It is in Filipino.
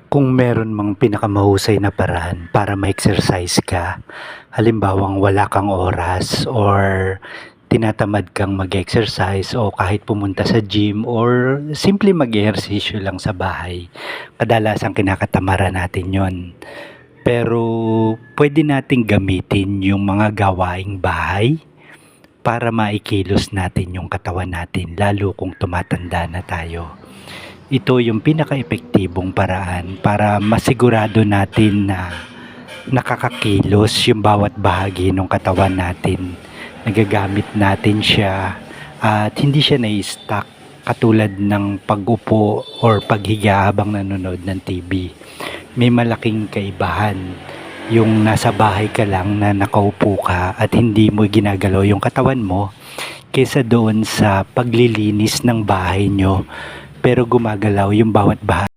Kung meron mang pinakamahusay na paraan para ma-exercise ka, halimbawang wala kang oras or tinatamad kang mag-exercise o kahit pumunta sa gym or simple mag-ehersisyo lang sa bahay, kadalasang kinakatamaran natin yon. Pero pwede nating gamitin yung mga gawaing bahay para maikilos natin yung katawan natin lalo kung tumatanda na tayo. Ito yung pinaka-epektibong paraan para masigurado natin na nakakakilos yung bawat bahagi ng katawan natin. Nagagamit natin siya at hindi siya na-stuck katulad ng pag-upo or paghiga habang nanonood ng TV. May malaking kaibahan yung nasa bahay ka lang na nakaupo ka at hindi mo ginagalaw yung katawan mo kaysa doon sa paglilinis ng bahay nyo pero gumagalaw yung bawat bahagi.